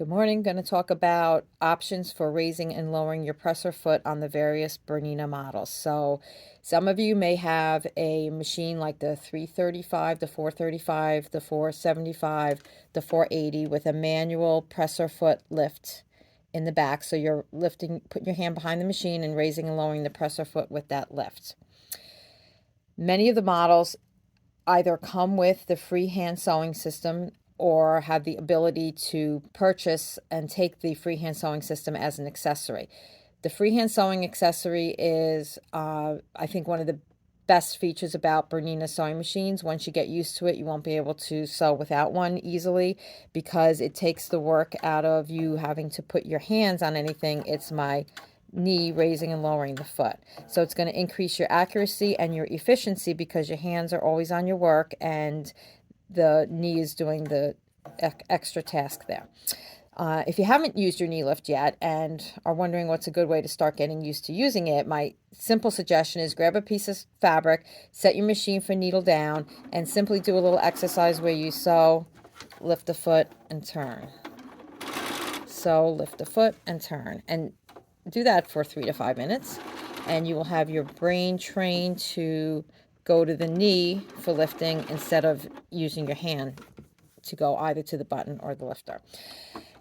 Good morning. Going to talk about options for raising and lowering your presser foot on the various Bernina models. So some of you may have a machine like the 335, the 435, the 475, the 480 with a manual presser foot lift in the back. So you're lifting, putting your hand behind the machine and raising and lowering the presser foot with that lift. Many of the models either come with the freehand sewing system or have the ability to purchase and take the freehand sewing system as an accessory. The freehand sewing accessory is, I think, one of the best features about Bernina sewing machines. Once you get used to it, you won't be able to sew without one easily because it takes the work out of you having to put your hands on anything. It's my knee raising and lowering the foot. So it's going to increase your accuracy and your efficiency because your hands are always on your work and the knee is doing the extra task there. If you haven't used your knee lift yet and are wondering what's a good way to start getting used to using it, my simple suggestion is grab a piece of fabric, set your machine for needle down, and simply do a little exercise where you sew, lift the foot, and turn. Sew, lift the foot, and turn. And do that for 3 to 5 minutes, and you will have your brain trained to go to the knee for lifting instead of using your hand to go either to the button or the lifter.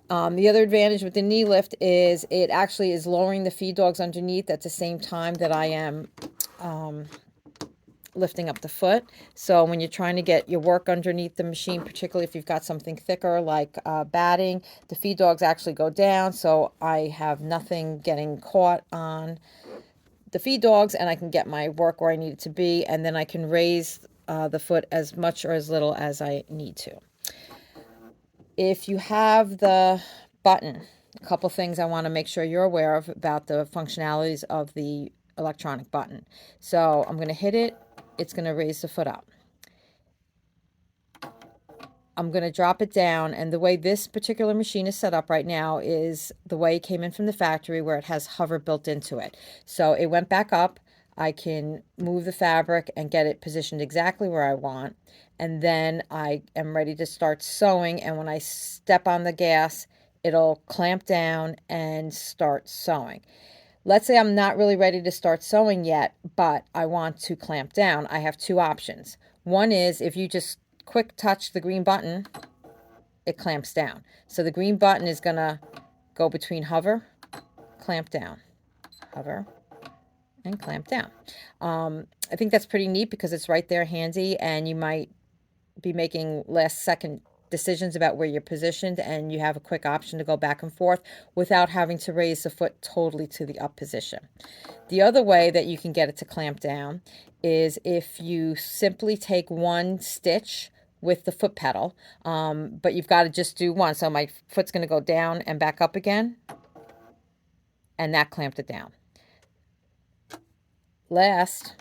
The other advantage with the knee lift is it actually is lowering the feed dogs underneath at the same time that I am lifting up the foot. So when you're trying to get your work underneath the machine, particularly if you've got something thicker like batting, the feed dogs actually go down, so I have nothing getting caught on the feed dogs, and I can get my work where I need it to be, and then I can raise the foot as much or as little as I need to. If you have the button, a couple things I want to make sure you're aware of about the functionalities of the electronic button. So I'm going to hit it. It's going to raise the foot up. I'm going to drop it down, and the way this particular machine is set up right now is the way it came in from the factory, where it has hover built into it. So it went back up. I can move the fabric and get it positioned exactly where I want, and then I am ready to start sewing, and when I step on the gas, it'll clamp down and start sewing. Let's say I'm not really ready to start sewing yet, but I want to clamp down. I have two options. One is if you just quick touch the green button, it clamps down. So the green button is going to go between hover, clamp down, hover, and clamp down. I think that's pretty neat because it's right there handy, and you might be making last second decisions about where you're positioned, and you have a quick option to go back and forth without having to raise the foot totally to the up position. The other way that you can get it to clamp down is if you simply take one stitch with the foot pedal, but you've got to just do one. So my foot's going to go down and back up again, and that clamped it down. Last,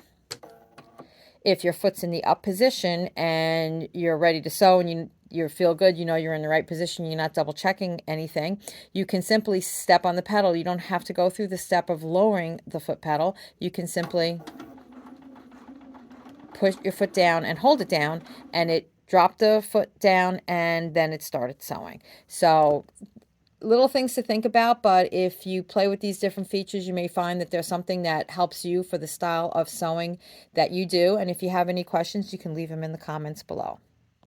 if your foot's in the up position and you're ready to sew and you feel good, you know you're in the right position, you're not double checking anything, you can simply step on the pedal. You don't have to go through the step of lowering the foot pedal. You can simply push your foot down and hold it down, and it dropped the foot down, and then it started sewing. So little things to think about, but if you play with these different features, you may find that there's something that helps you for the style of sewing that you do. And if you have any questions, you can leave them in the comments below.